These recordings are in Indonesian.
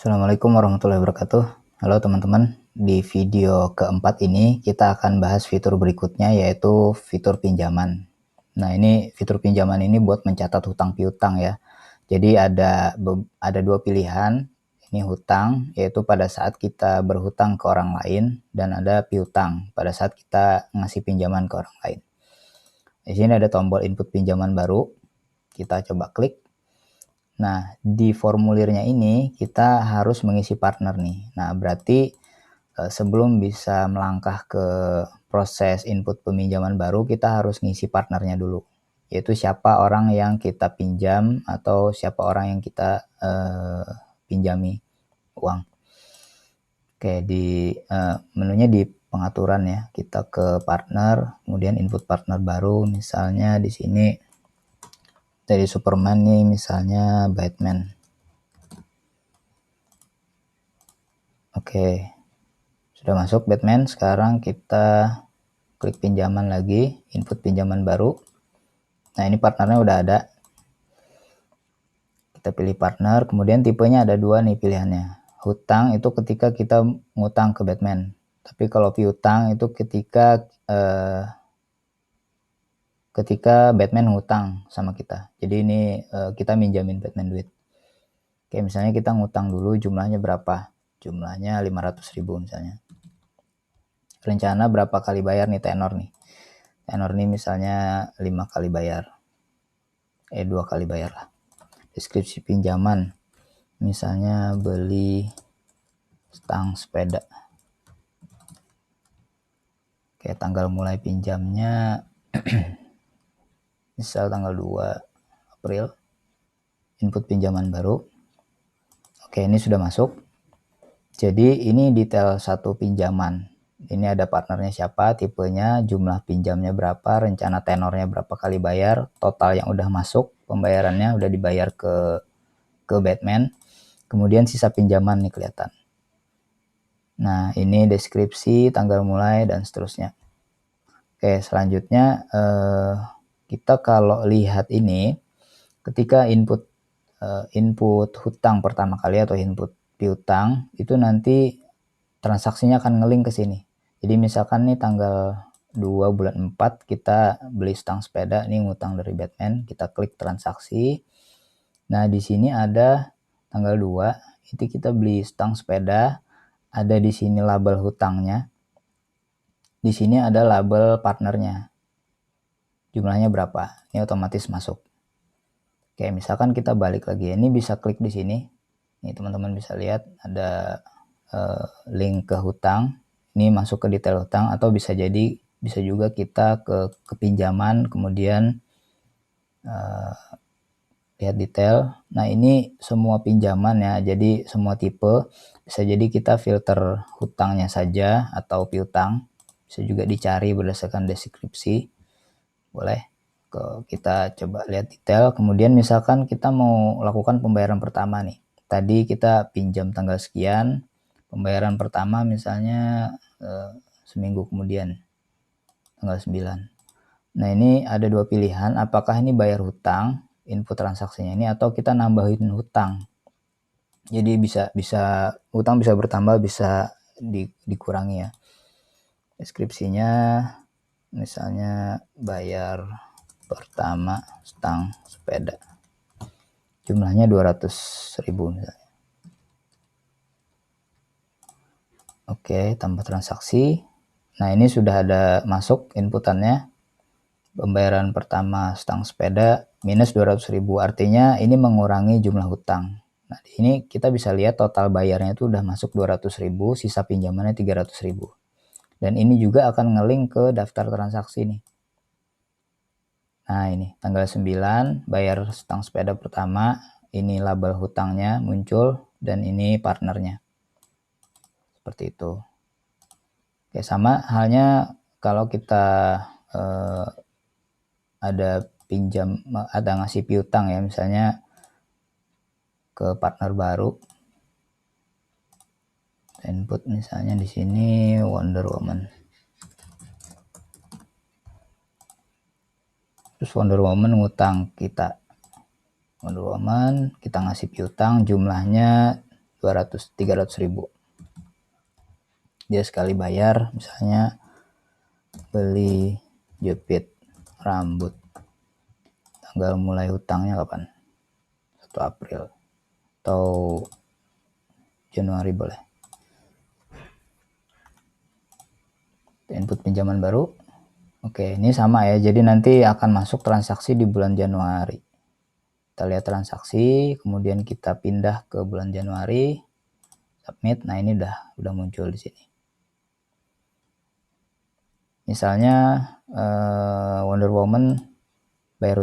Assalamualaikum warahmatullahi wabarakatuh. Halo teman-teman, di video keempat ini kita akan bahas fitur berikutnya, yaitu fitur pinjaman. Nah, ini fitur pinjaman ini buat mencatat hutang piutang ya. Jadi ada dua pilihan. Ini hutang, yaitu pada saat kita berhutang ke orang lain, dan ada piutang pada saat kita ngasih pinjaman ke orang lain. Di sini ada tombol input pinjaman baru. Kita coba klik. Nah, di formulirnya ini kita harus mengisi partner nih. Nah, berarti sebelum bisa melangkah ke proses input peminjaman baru, kita harus ngisi partnernya dulu, yaitu siapa orang yang kita pinjam atau siapa orang yang kita pinjami uang. Oke, di menunya di pengaturan ya, kita ke partner, kemudian input partner baru. Misalnya di sini dari Superman nih, misalnya Batman. Oke, sudah masuk Batman. Sekarang kita klik pinjaman lagi, input pinjaman baru. Nah, ini partnernya udah ada. Kita pilih partner, kemudian tipenya ada dua nih pilihannya. Hutang itu ketika kita ngutang ke Batman. Tapi kalau piutang itu ketika Batman ngutang sama kita. Jadi ini kita minjamin Batman duit. Oke, misalnya kita ngutang dulu, jumlahnya berapa? Jumlahnya 500.000 misalnya. Rencana berapa kali bayar nih, tenor nih. Tenor nih misalnya 5 kali bayar. 2 kali bayar lah. Deskripsi pinjaman. Misalnya beli stang sepeda. Oke, tanggal mulai pinjamnya misal tanggal 2 April. Input pinjaman baru. Oke, ini sudah masuk. Jadi ini detail satu pinjaman. Ini ada partnernya siapa, tipenya, jumlah pinjamnya berapa, rencana tenornya berapa kali bayar, total yang udah masuk, pembayarannya udah dibayar ke Batman. Kemudian sisa pinjaman nih kelihatan. Nah, ini deskripsi, tanggal mulai, dan seterusnya. Oke, selanjutnya kita kalau lihat ini, ketika input hutang pertama kali atau input piutang, itu nanti transaksinya akan ngeling ke sini. Jadi misalkan nih tanggal 2 bulan 4 kita beli stang sepeda, nih ngutang dari Batman, kita klik transaksi. Nah, di sini ada tanggal 2, itu kita beli stang sepeda, ada di sini label hutangnya. Di sini ada label partnernya. Jumlahnya berapa? Ini otomatis masuk. Oke, misalkan kita balik lagi. Ini bisa klik di sini. Ini teman-teman bisa lihat ada link ke hutang. Ini masuk ke detail hutang, atau bisa juga kita ke pinjaman, kemudian lihat detail. Nah, ini semua pinjaman ya, jadi semua tipe. Bisa jadi kita filter hutangnya saja atau piutang. Bisa juga dicari berdasarkan deskripsi. Boleh. Kita coba lihat detail. Kemudian misalkan kita mau lakukan pembayaran pertama nih. Tadi kita pinjam tanggal sekian, pembayaran pertama misalnya seminggu kemudian, tanggal 9. Nah, ini ada dua pilihan, apakah ini bayar hutang, input transaksinya ini, atau kita nambahin hutang. Jadi bisa hutang bisa bertambah, bisa dikurangi ya. Deskripsinya misalnya bayar pertama stang sepeda, jumlahnya 200.000 misalnya. Oke, tambah transaksi. Nah, ini sudah ada masuk inputannya. Pembayaran pertama stang sepeda minus 200.000, artinya ini mengurangi jumlah hutang. Nah, ini kita bisa lihat total bayarnya itu udah masuk 200.000, sisa pinjamannya 300.000. Dan ini juga akan ngelink ke daftar transaksi nih. Nah, ini tanggal 9 bayar stang sepeda pertama, ini label hutangnya muncul, dan ini partnernya. Seperti itu. Oke, sama halnya kalau kita ada ngasih piutang ya, misalnya ke partner baru. Input misalnya di sini Wonder Woman. Terus Wonder Woman ngutang kita. Wonder Woman kita ngasih piutang, jumlahnya 300.000. Dia sekali bayar, misalnya beli jepit rambut. Tanggal mulai hutangnya kapan? 1 April atau Januari boleh. Input pinjaman baru. Oke, ini sama ya. Jadi nanti akan masuk transaksi di bulan Januari. Kita lihat transaksi, kemudian kita pindah ke bulan Januari, submit. Nah, ini udah muncul di sini. Misalnya Wonder Woman bayar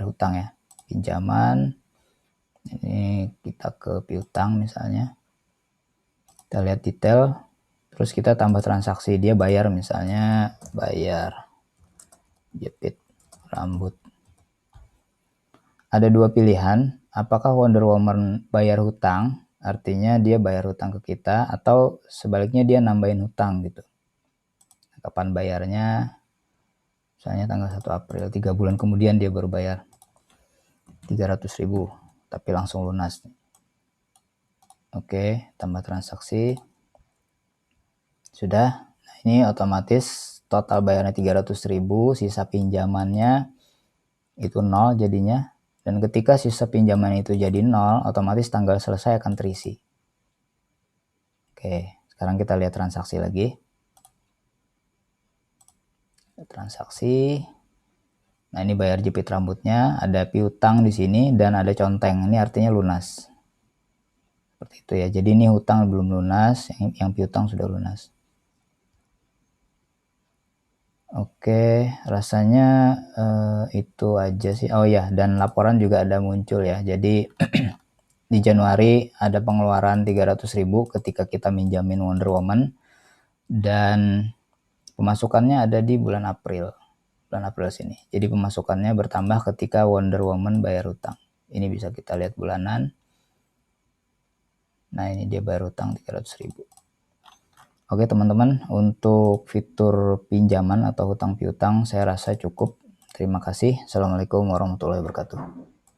hutang ya, pinjaman. Ini kita ke piutang misalnya. Kita lihat detail, terus kita tambah transaksi, dia bayar misalnya bayar jepit rambut. Ada dua pilihan, apakah Wonder Woman bayar hutang, artinya dia bayar hutang ke kita, atau sebaliknya dia nambahin hutang gitu. Kapan bayarnya? Misalnya tanggal 1 April, 3 bulan kemudian dia baru bayar 300.000, tapi langsung lunas. Oke, tambah transaksi. Sudah. Nah, ini otomatis total bayarnya 300.000, sisa pinjamannya itu 0 jadinya. Dan ketika sisa pinjaman itu jadi 0, otomatis tanggal selesai akan terisi. Oke, sekarang kita lihat transaksi lagi. Transaksi. Nah, ini bayar jepit rambutnya, ada piutang di sini dan ada conteng. Ini artinya lunas. Seperti itu ya. Jadi ini hutang belum lunas, yang piutang sudah lunas. Oke, rasanya itu aja sih. Oh ya, dan laporan juga ada muncul ya. Jadi di Januari ada pengeluaran 300.000 ketika kita minjamin Wonder Woman, dan pemasukannya ada di bulan April sini. Jadi pemasukannya bertambah ketika Wonder Woman bayar hutang. Ini bisa kita lihat bulanan. Nah, ini dia bayar hutang 300.000. Oke teman-teman, untuk fitur pinjaman atau hutang piutang saya rasa cukup. Terima kasih. Assalamualaikum warahmatullahi wabarakatuh.